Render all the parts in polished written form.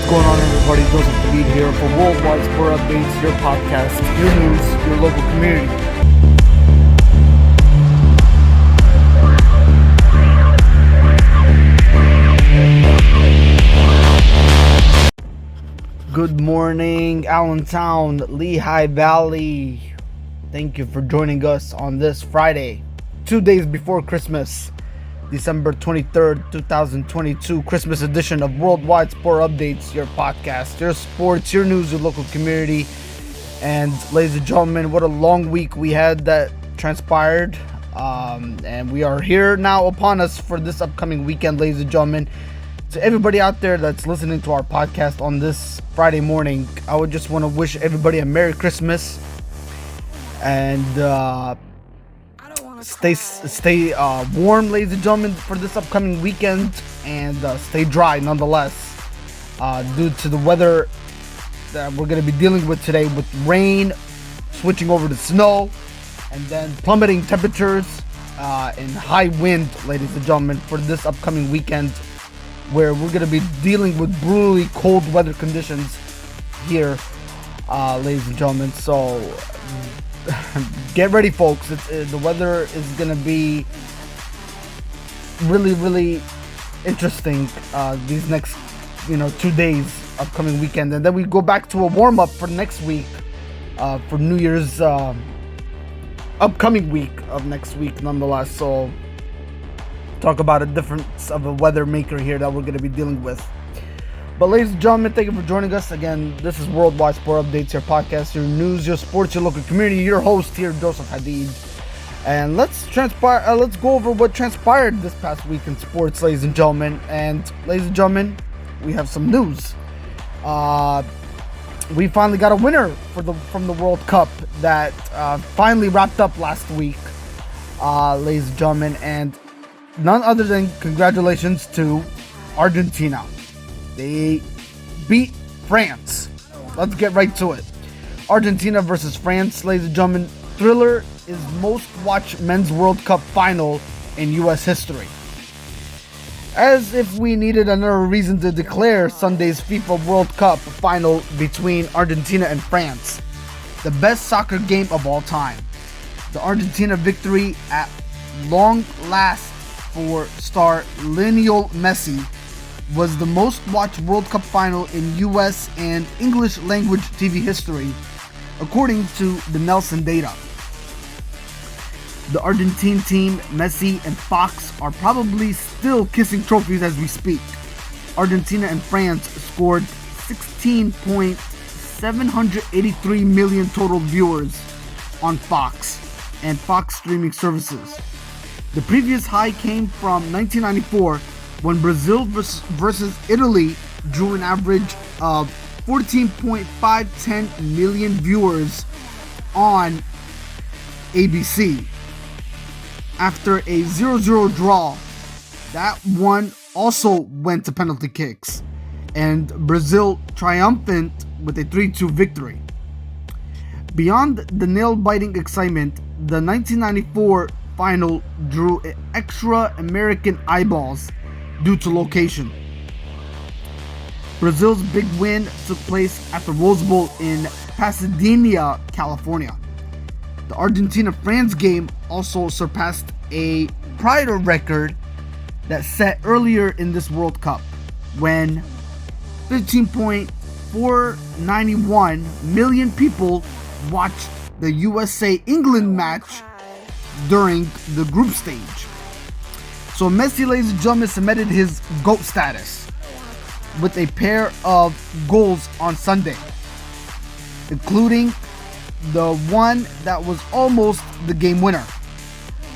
going on, everybody? Joseph Hadid here for Worldwide Sport Updates, your podcast, your news, your local community. Good morning, Allentown, Lehigh Valley. Thank you for joining us on this Friday, 2 days before Christmas. December 23rd, 2022, Christmas edition of Worldwide Sport Updates, your podcast, your sports, your news, your local community. And ladies and gentlemen, what a long week we had that transpired. And we are here now upon us for this upcoming weekend, ladies and gentlemen. To everybody out there that's listening to our podcast on this Friday morning, I would just want to wish everybody a Merry Christmas. And stay warm, ladies and gentlemen, for this upcoming weekend, and stay dry nonetheless, due to the weather that we're going to be dealing with today, with rain switching over to snow, and then plummeting temperatures and high wind, ladies and gentlemen, for this upcoming weekend, where we're going to be dealing with brutally cold weather conditions here, ladies and gentlemen. So get ready, folks. The weather is going to be really interesting these next 2 days, upcoming weekend, and then we go back to a warm-up for next week, for New Year's upcoming week of next week nonetheless. So talk about a difference of a weather maker here that we're going to be dealing with. But ladies and gentlemen, thank you for joining us again. This is Worldwide Sport Updates, your podcast, your news, your sports, your local community. Your host here, Joseph Hadid. And let's go over what transpired this past week in sports, ladies and gentlemen. And ladies and gentlemen, we have some news. We finally got a winner from the World Cup that finally wrapped up last week, ladies and gentlemen. And none other than congratulations to Argentina. They beat France. Let's get right to it. Argentina versus France, ladies and gentlemen. Thriller is most watched men's World Cup final in U.S. history. As if we needed another reason to declare Sunday's FIFA World Cup final between Argentina and France the best soccer game of all time. The Argentina victory at long last for star Lionel Messi was the most watched World Cup final in US and English language TV history, according to the Nielsen data. The Argentine team, Messi and Fox, are probably still kissing trophies as we speak. Argentina and France scored 16.783 million total viewers on Fox and Fox streaming services. The previous high came from 1994, when Brazil versus Italy drew an average of 14.510 million viewers on ABC. After a 0-0 draw, that one also went to penalty kicks, and Brazil triumphant with a 3-2 victory. Beyond the nail-biting excitement, the 1994 final drew extra American eyeballs due to location. Brazil's big win took place at the Rose Bowl in Pasadena, California. The Argentina-France game also surpassed a prior record that set earlier in this World Cup, when 15.491 million people watched the USA-England match during the group stage. So Messi, ladies and gentlemen, cemented his GOAT status with a pair of goals on Sunday, including the one that was almost the game winner.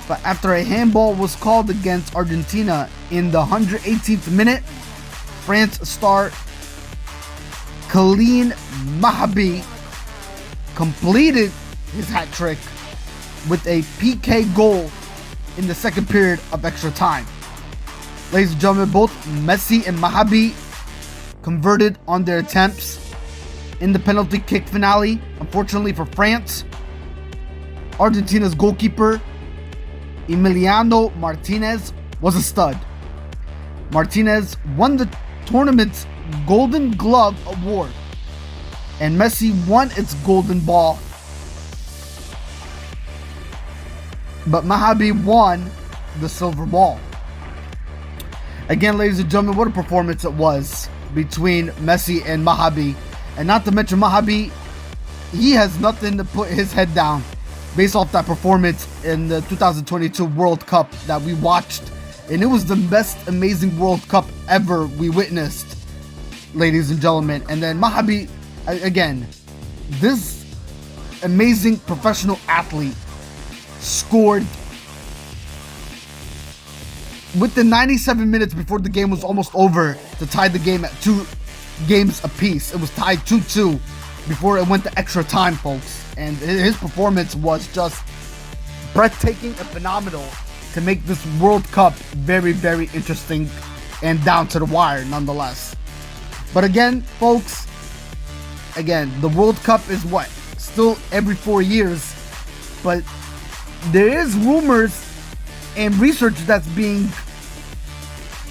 But after a handball was called against Argentina in the 118th minute, France star Kylian Mbappe completed his hat trick with a PK goal in the second period of extra time. Ladies and gentlemen, both Messi and Mbappe converted on their attempts in the penalty kick finale. Unfortunately for France, Argentina's goalkeeper Emiliano Martinez was a stud. Martinez won the tournament's Golden Glove Award, and Messi won its Golden Ball, but Mahabi won the Silver Ball. Again, ladies and gentlemen, what a performance it was between Messi and Mahabi. And not to mention Mahabi, he has nothing to put his head down based off that performance in the 2022 World Cup that we watched. And it was the best amazing World Cup ever we witnessed, ladies and gentlemen. And then Mahabi, again, this amazing professional athlete scored within 97 minutes before the game was almost over to tie the game at 2 games apiece. It was tied 2-2 before it went to extra time, folks. And his performance was just breathtaking and phenomenal to make this World Cup very, very interesting and down to the wire nonetheless. But again, folks, the World Cup is what? Still every 4 years. But there is rumors and research that's being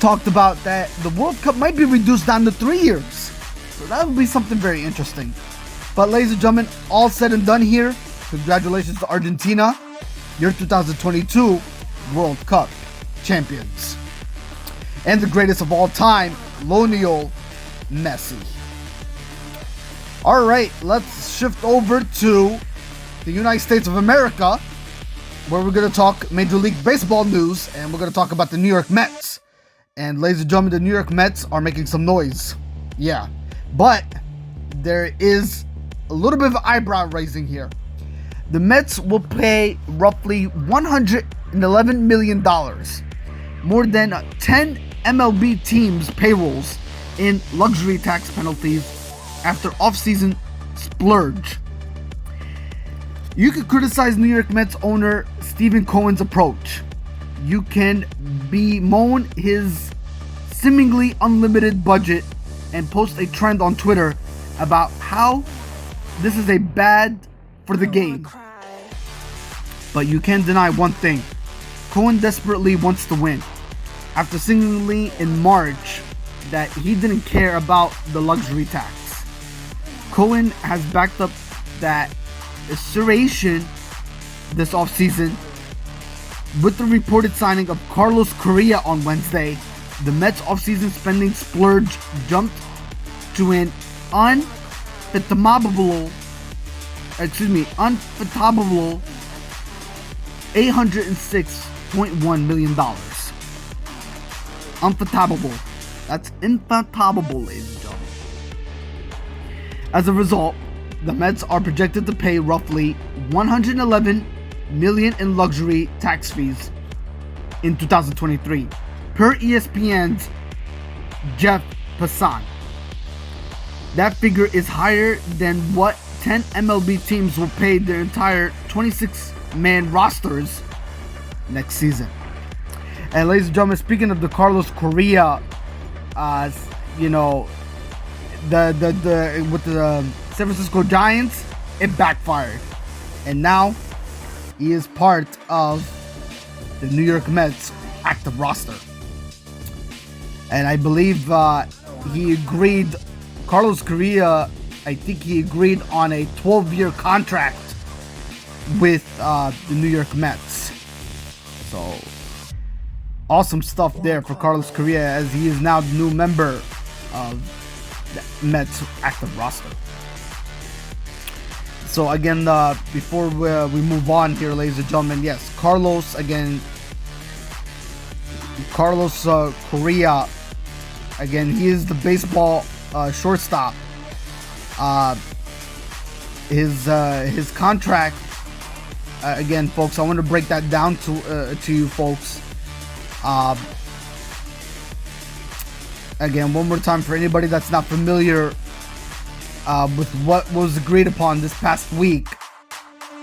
talked about that the World Cup might be reduced down to 3 years. So that would be something very interesting. But ladies and gentlemen, all said and done here, congratulations to Argentina, your 2022 World Cup champions. And the greatest of all time, Lionel Messi. Alright, let's shift over to the United States of America, where we're going to talk Major League Baseball news, and we're going to talk about the New York Mets. And ladies and gentlemen, the New York Mets are making some noise. Yeah, but there is a little bit of eyebrow raising here. The Mets will pay roughly $111 million, more than 10 MLB teams' payrolls in luxury tax penalties after offseason splurge. You can criticize New York Mets owner Stephen Cohen's approach. You can bemoan his seemingly unlimited budget and post a trend on Twitter about how this is a bad for the game. But you can't deny one thing. Cohen desperately wants to win. After signaling in March that he didn't care about the luxury tax, Cohen has backed up that assertion this offseason with the reported signing of Carlos Correa on Wednesday. The Mets offseason spending splurge jumped to an unfathomable $806.1 million. Unfathomable. That's unfathomable, ladies and gentlemen. As a result, the Mets are projected to pay roughly $111 million in luxury tax fees in 2023, per ESPN's Jeff Passan. That figure is higher than what 10 MLB teams will pay their entire 26-man rosters next season. And ladies and gentlemen, speaking of the Carlos Correa, with the San Francisco Giants, it backfired, and now he is part of the New York Mets active roster. And I believe he agreed, Carlos Correa, I think he agreed on a 12-year contract with the New York Mets. So, awesome stuff there for Carlos Correa, as he is now the new member of the Mets active roster. So again, before we move on here, ladies and gentlemen, yes, Carlos Correa, again, he is the baseball shortstop. His contract, again, folks, I want to break that down to you folks. Again, one more time for anybody that's not familiar with what was agreed upon this past week.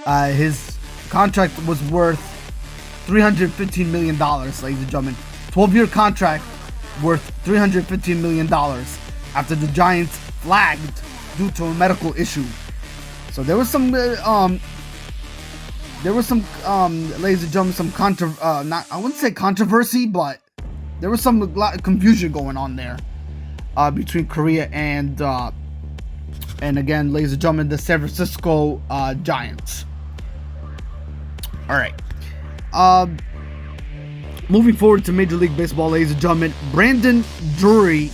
His contract was worth $315 million, ladies and gentlemen. 12-year contract worth $315 million after the Giants flagged due to a medical issue. So there was some, ladies and gentlemen, I wouldn't say controversy, but there was some confusion going on there. between Korea and again, ladies and gentlemen, the San Francisco Giants. All right. Moving forward to Major League Baseball, ladies and gentlemen, Brandon Drury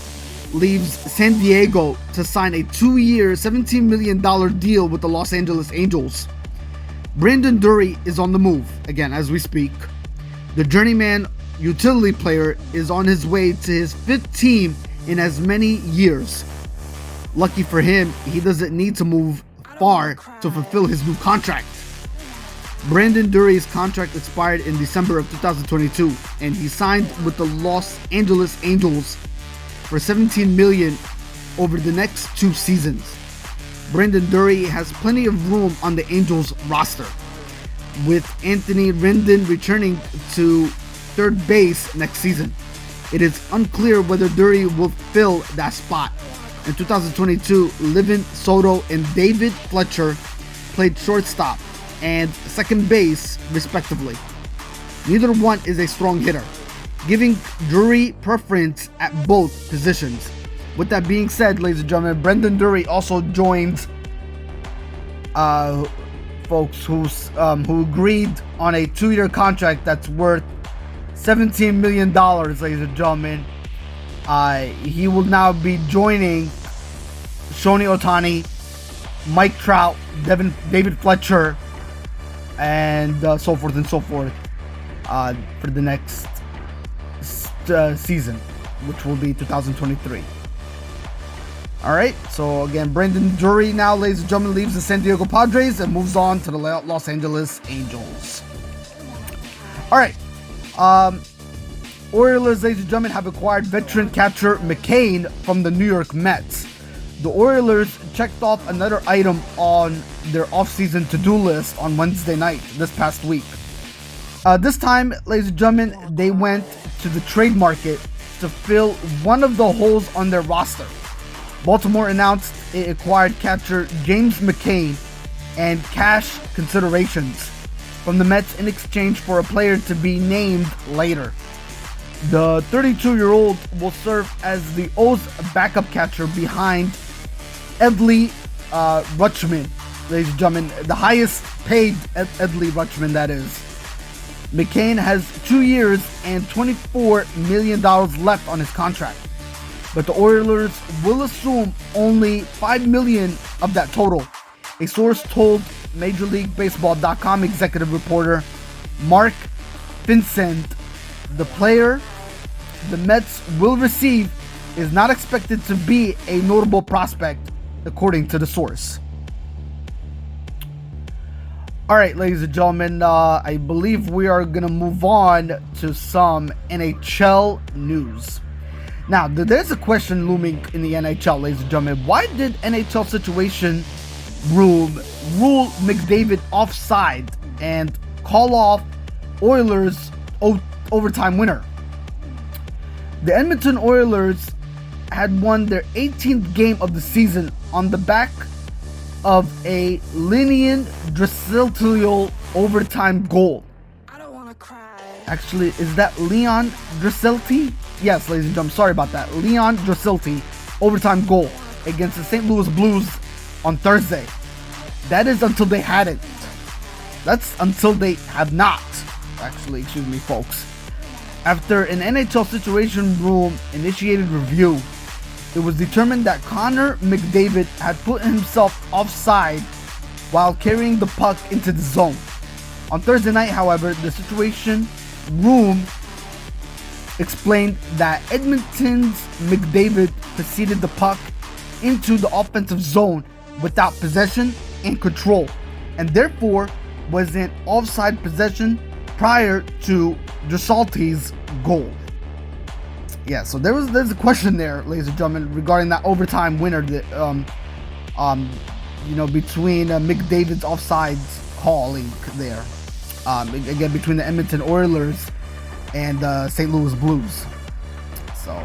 leaves San Diego to sign a 2-year, $17 million deal with the Los Angeles Angels. Brandon Drury is on the move, again, as we speak. The journeyman utility player is on his way to his 5th team in as many years. Lucky for him, he doesn't need to move far to fulfill his new contract. Brandon Drury's contract expired in December of 2022, and he signed with the Los Angeles Angels for $17 million over the next 2 seasons. Brandon Drury has plenty of room on the Angels roster, with Anthony Rendon returning to third base next season. It is unclear whether Drury will fill that spot. In 2022, Livin Soto and David Fletcher played shortstop and second base, respectively. Neither one is a strong hitter, giving Drury preference at both positions. With that being said, ladies and gentlemen, Brandon Drury also joins folks who agreed on a 2-year contract that's worth $17 million, ladies and gentlemen. He will now be joining Shohei Ohtani, Mike Trout, David Fletcher, and so forth and so forth for the next season, which will be 2023. Alright, so again, Brandon Drury now, ladies and gentlemen, leaves the San Diego Padres and moves on to the Los Angeles Angels. Alright, Orioles, ladies and gentlemen, have acquired veteran catcher McCann from the New York Mets. The Orioles checked off another item on their offseason to-do list on Wednesday night this past week. This time, ladies and gentlemen, they went to the trade market to fill one of the holes on their roster. Baltimore announced it acquired catcher James McCann and cash considerations from the Mets in exchange for a player to be named later. The 32-year-old will serve as the O's backup catcher behind Adley Rutschman, ladies and gentlemen, the highest paid Adley Rutschman, that is. McCann has 2 years and $24 million left on his contract, but the Orioles will assume only $5 million of that total. A source told MajorLeagueBaseball.com executive reporter Mark Vincent the player the Mets will receive is not expected to be a notable prospect, according to the source. Alright, ladies and gentlemen, I believe we are going to move on to some NHL news. Now, there's a question looming in the NHL, ladies and gentlemen. Why did NHL Situation Room rule McDavid offside and call off Oilers' overtime winner? The Edmonton Oilers had won their 18th game of the season on the back of a Leon Draisaitl overtime goal. Actually, is that Leon Draisaitl? Yes, ladies and gentlemen, sorry about that. Leon Draisaitl overtime goal against the St. Louis Blues on Thursday. That is until they hadn't. That's until they have not. Actually, excuse me, folks. After an NHL Situation Room initiated review, it was determined that Connor McDavid had put himself offside while carrying the puck into the zone. On Thursday night, however, the Situation Room explained that Edmonton's McDavid preceded the puck into the offensive zone without possession and control, and therefore was in offside possession prior to Draisaitl's goal. Yeah, so there's a question there, ladies and gentlemen, regarding that overtime winner that between McDavid's offsides calling there. Again, between the Edmonton Oilers and St. Louis Blues. So,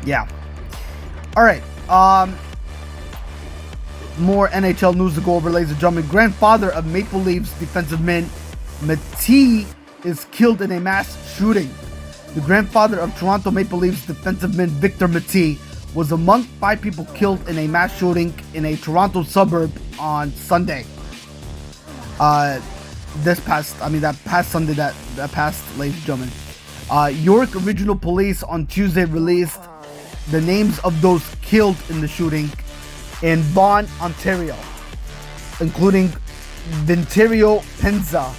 yeah. All right. More NHL news to go over, ladies and gentlemen. Grandfather of Maple Leafs defensive man Mete is killed in a mass shooting. The grandfather of Toronto Maple Leafs defenseman Victor Mete was among 5 people killed in a mass shooting in a Toronto suburb on Sunday. That past Sunday, ladies and gentlemen. York Regional Police on Tuesday released the names of those killed in the shooting in Vaughan, Ontario, including Vinterio Penza,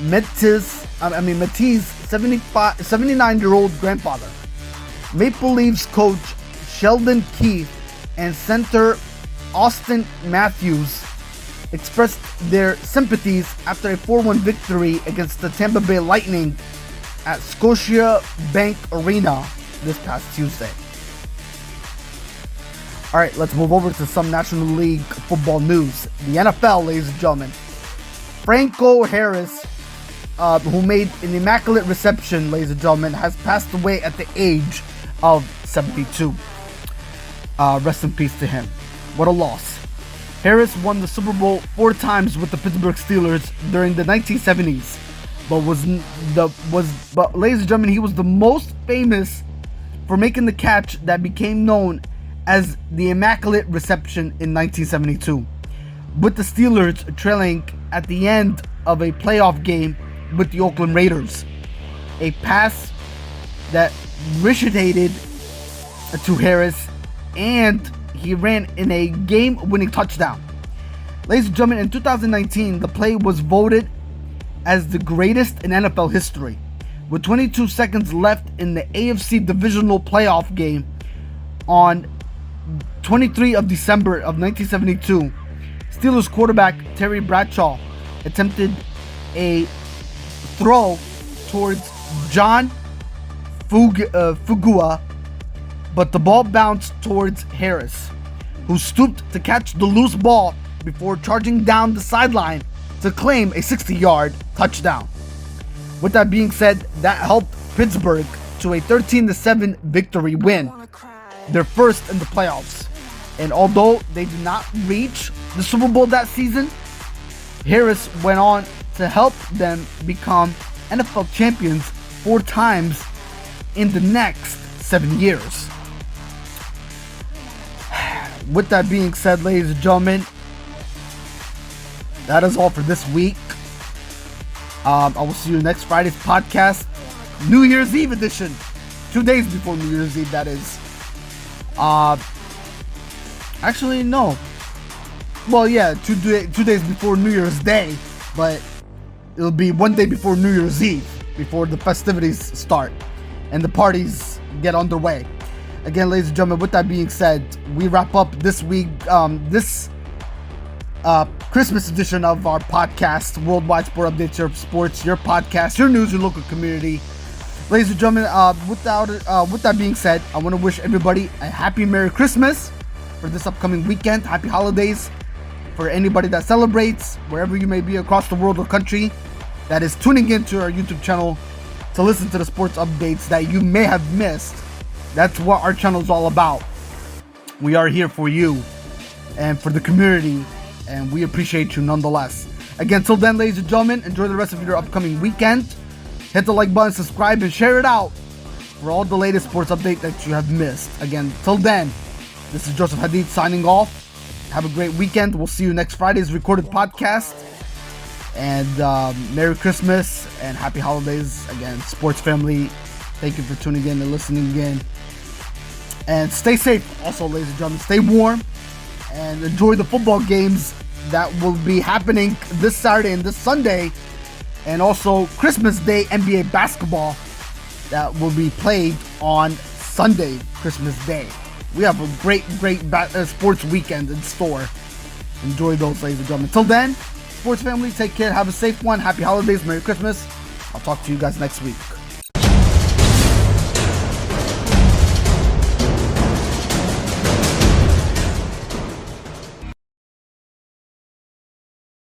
Mete's 79-year-old grandfather. Maple Leafs coach Sheldon Keefe and center Austin Matthews expressed their sympathies after a 4-1 victory against the Tampa Bay Lightning at Scotia Bank Arena this past Tuesday. Alright, let's move over to some National League football news. The NFL, ladies and gentlemen. Franco Harris, who made an Immaculate Reception, ladies and gentlemen, has passed away at the age of 72. Rest in peace to him. What a loss. Harris won the Super Bowl 4 times with the Pittsburgh Steelers during the 1970s, but ladies and gentlemen, he was the most famous for making the catch that became known as the Immaculate Reception in 1972, with the Steelers trailing at the end of a playoff game with the Oakland Raiders. A pass that ricocheted to Harris, and he ran in a game-winning touchdown. Ladies and gentlemen, in 2019, the play was voted as the greatest in NFL history. With 22 seconds left in the AFC Divisional Playoff game on 23 of December of 1972, Steelers quarterback Terry Bradshaw attempted a throw towards John Fugua, but the ball bounced towards Harris, who stooped to catch the loose ball before charging down the sideline to claim a 60-yard touchdown. With that being said, that helped Pittsburgh to a 13-7 victory win, their first in the playoffs. And although they did not reach the Super Bowl that season, Harris went on to help them become NFL champions 4 times in the next 7 years. With that being said, ladies and gentlemen, that is all for this week. I will see you next Friday's podcast, New Year's Eve edition. 2 days before New Year's Eve, that is. Actually, no. Well, yeah, 2 days before New Year's Day, but it'll be 1 day before New Year's Eve, before the festivities start and the parties get underway. Again, ladies and gentlemen, with that being said, we wrap up this week, this Christmas edition of our podcast, Worldwide Sport Updates, your sports, your podcast, your news, your local community. Ladies and gentlemen, with that being said, I want to wish everybody a happy Merry Christmas for this upcoming weekend. Happy holidays for anybody that celebrates, wherever you may be across the world or country, that is tuning into our YouTube channel to listen to the sports updates that you may have missed. That's what our channel is all about. We are here for you and for the community, and we appreciate you nonetheless. Again, till then, ladies and gentlemen, enjoy the rest of your upcoming weekend. Hit the like button, subscribe, and share it out for all the latest sports update that you have missed. Again, till then, this is Joey Hadid signing off. Have a great weekend. We'll see you next Friday's recorded podcast. And Merry Christmas and Happy Holidays. Again, sports family, thank you for tuning in and listening again. And stay safe also, ladies and gentlemen. Stay warm and enjoy the football games that will be happening this Saturday and this Sunday. And also Christmas Day NBA basketball that will be played on Sunday, Christmas Day. We have a great sports weekend in store. Enjoy those, ladies and gentlemen. Till then, sports family, take care. Have a safe one. Happy holidays. Merry Christmas. I'll talk to you guys next week.